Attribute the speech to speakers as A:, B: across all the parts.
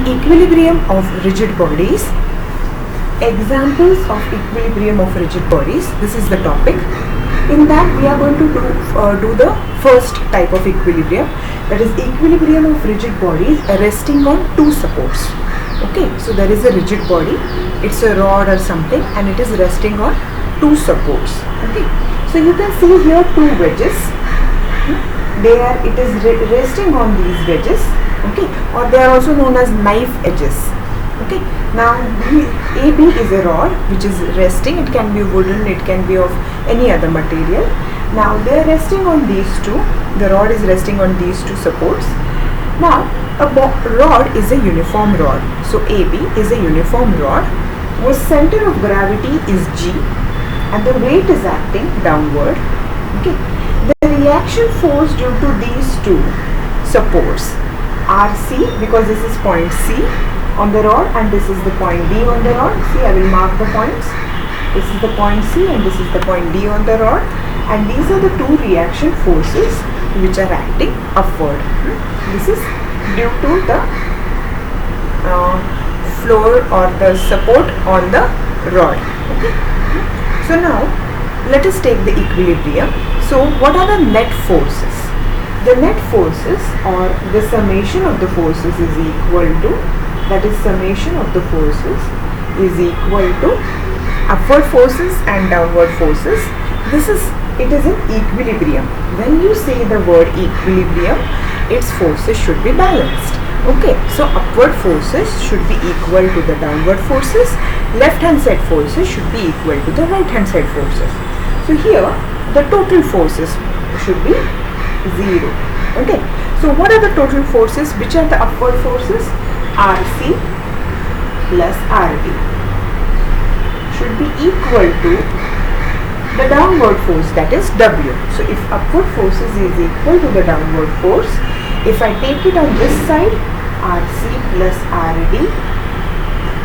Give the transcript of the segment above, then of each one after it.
A: equilibrium of rigid bodies, examples of equilibrium of rigid bodies, this is the topic. In that we are going to do the first type of equilibrium, that is equilibrium of rigid bodies resting on two supports. Okay, so there is a rigid body, it's a rod or something, and it is resting on two supports. Okay, so you can see here two wedges. It is resting on these wedges. Okay, or they are also known as knife edges. Okay, now AB is a rod which is resting. It can be wooden, it can be of any other material. Now they are resting on these two. The rod is resting on these two supports. Now a rod is a uniform rod. So AB is a uniform rod whose center of gravity is G and the weight is acting downward. Okay, the reaction force due to these two supports RC, because this is point C on the rod and this is the point D on the rod. See, I will mark the points. This is the point C and this is the point D on the rod, and these are the two reaction forces which are acting upward. This is due to the floor or the support on the rod. Okay. So now let us take the equilibrium. So what are the net forces? The net forces, or the summation of the forces, is equal to, that is summation of the forces is equal to upward forces and downward forces. It is in equilibrium. When you say the word equilibrium, its forces should be balanced. Okay, so upward forces should be equal to the downward forces, left hand side forces should be equal to the right hand side forces. So here the total forces should be 0. Okay, so what are the total forces? Which are the upward forces? RC plus RD should be equal to the downward force, that is W. So if upward forces is equal to the downward force, if I take it on this side, RC plus RD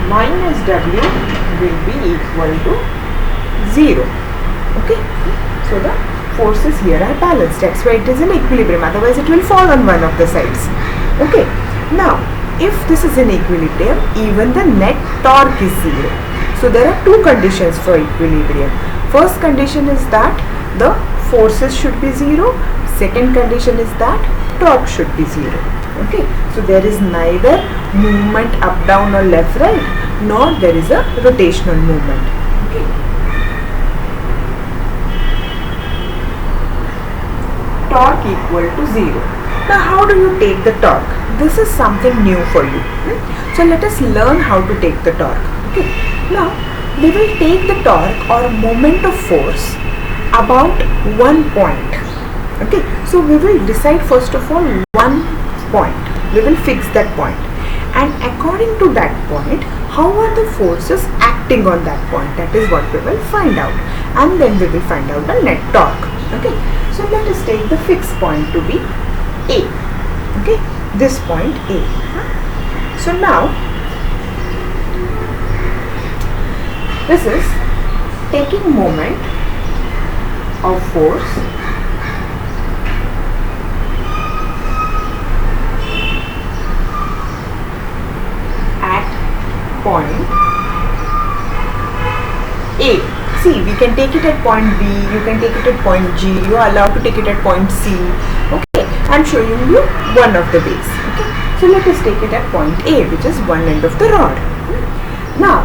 A: minus W will be equal to 0. Okay, so the forces here are balanced. That's why it is in equilibrium, otherwise it will fall on one of the sides. Okay, now if this is in equilibrium, even the net torque is 0. So there are two conditions for equilibrium. First condition is that the forces should be 0. Second condition is that torque should be 0. Okay, so there is neither movement up, down or left, right, nor there is a rotational movement. Okay. Torque equal to 0. Now how do you take the torque? This is something new for you. So let us learn how to take the torque. Okay. Now we will take the torque or moment of force about one point. Okay. So we will decide first of all one point. We will fix that point. And according to that point, how are the forces acting on that point? That is what we will find out. And then we will find out the net torque. Okay. So let us take the fixed point to be A. Okay, this point A. So now this is taking moment of force at point A. See, we can take it at point B, you can take it at point G, you are allowed to take it at point C. Okay, I am showing you one of the ways. Okay, so let us take it at point A, which is one end of the rod. Now,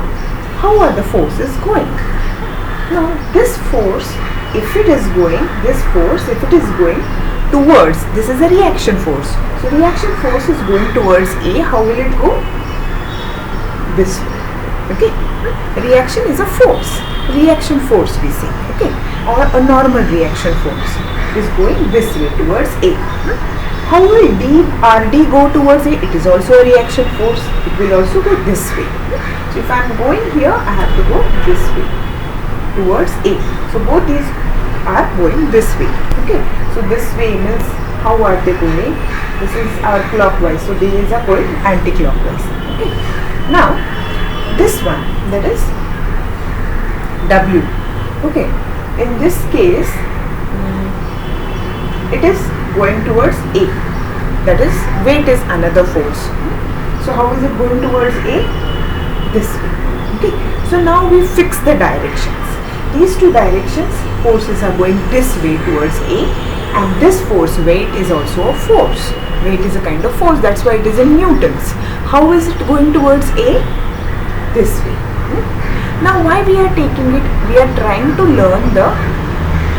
A: how are the forces going? Now, this force, if it is going towards, this is a reaction force. So, reaction force is going towards A. How will it go? This way. Okay, reaction is a force. Reaction force we say. Okay, or a normal reaction force is going this way towards A. How will RD go towards A? It is also a reaction force. It will also go this way. So if I am going here, I have to go this way towards A. So both these are going this way. Okay, so this way means how are they going? This is our clockwise. So these are going anti-clockwise. Okay, now this one, that is W. Okay, in this case it is going towards A, that is weight is another force. So how is it going towards A? This way. Okay. So now we fix the directions. These two directions, forces are going this way towards A, and this force, weight, is also a force. Weight is a kind of force, that's why it is in newtons. How is it going towards A? This way. Now why we are taking it? We are trying to learn the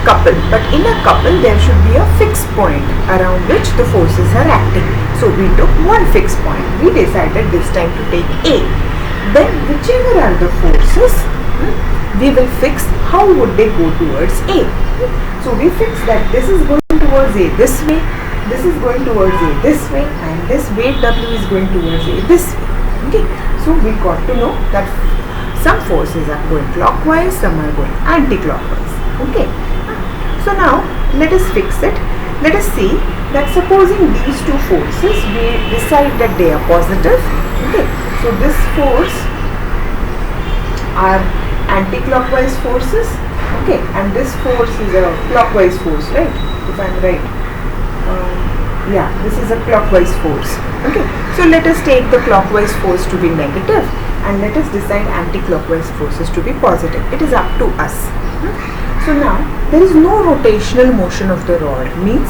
A: couple, but in a couple there should be a fixed point around which the forces are acting. So we took one fixed point. We decided this time to take A. Then whichever are the forces, we will fix how would they go towards A. So we fix that this is going towards A this way, this is going towards A this way, and this weight W is going towards A this way. Okay. So we got to know that some forces are going clockwise, some are going anti-clockwise. Okay. So now let us fix it. Let us see that supposing these two forces, we decide that they are positive. Okay. So this force are anti-clockwise forces. Okay. And this force is a clockwise force, right? If I am right. Yeah, this is a clockwise force. Okay. So let us take the clockwise force to be negative, and let us decide anti-clockwise forces to be positive. It is up to us. So now there is no rotational motion of the rod, means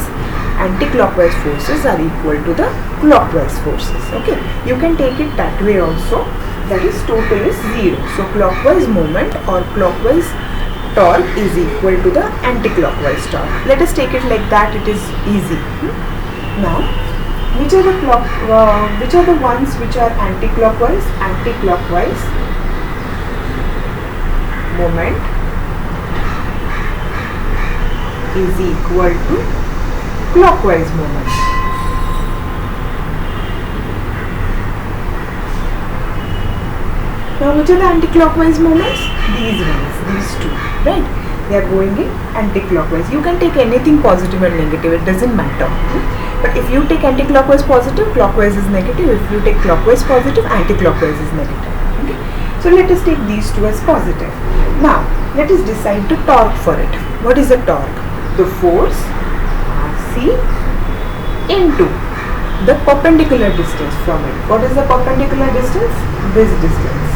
A: anti-clockwise forces are equal to the clockwise forces. Okay, you can take it that way also, that is total is 0. So clockwise moment or clockwise torque is equal to the anti-clockwise torque. Let us take it like that, it is easy. Now which are the ones which are anti-clockwise? Anti-clockwise moment is equal to clockwise moment. Now which are the anti-clockwise moments? These ones, these two, right? They are going in anti-clockwise. You can take anything positive and negative, it doesn't matter. But if you take anti-clockwise positive, clockwise is negative. If you take clockwise positive, anti-clockwise is negative. Okay? So let us take these two as positive. Now let us decide the torque for it. What is the torque? The force RC into the perpendicular distance from it. What is the perpendicular distance? This distance.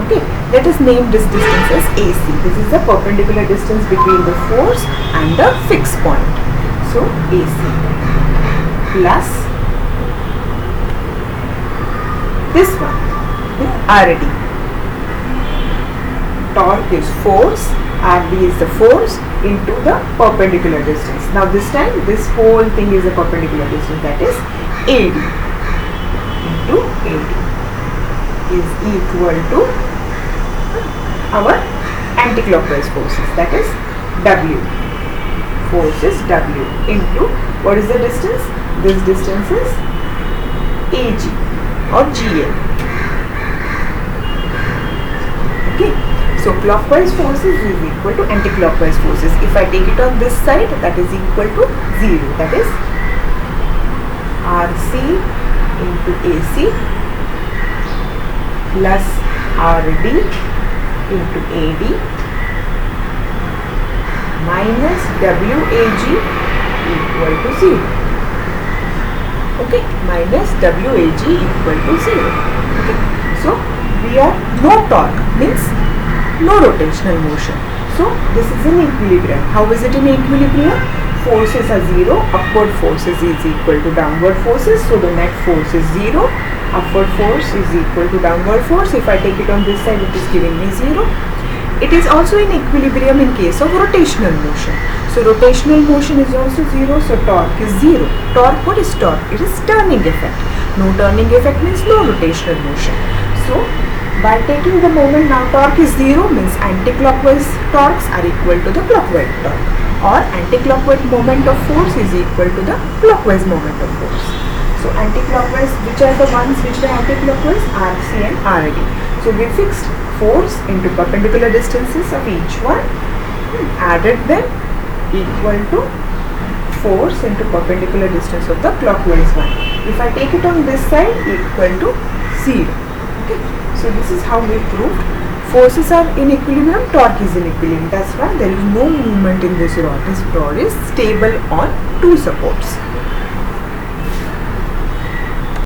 A: Okay, let us name this distance as AC. This is the perpendicular distance between the force and the fixed point. So AC plus this one, RD. Torque is force, RD is the force into the perpendicular distance. Now this time this whole thing is a perpendicular distance, that is AD into AD is equal to our anti-clockwise forces, that is W. Force is W into, what is the distance? This distance is AG or GL. Okay. So clockwise forces is equal to anti-clockwise forces. If I take it on this side, that is equal to 0. That is RC into AC plus RD into AD minus WAG equal to 0. Okay, minus WAG equal to 0. Okay, so we are no torque, means no rotational motion. So this is in equilibrium. How is it in equilibrium? Forces are 0, upward forces is equal to downward forces. So the net force is 0. Upward force is equal to downward force. If I take it on this side, it is giving me 0. It is also in equilibrium in case of rotational motion. So rotational motion is also 0. So torque is 0. Torque, what is torque? It is turning effect. No turning effect means no rotational motion. So by taking the moment, now torque is 0 means anti-clockwise torques are equal to the clockwise torque, or anti-clockwise moment of force is equal to the clockwise moment of force. So anti-clockwise, which are the ones which were anti-clockwise? RC and RD. So we fixed force into perpendicular distances of each one, added them, equal to force into perpendicular distance of the clockwise one. If I take it on this side, equal to 0. Okay. So this is how we proved forces are in equilibrium, torque is in equilibrium. That's why there is no movement in this rod. This rod is stable on two supports.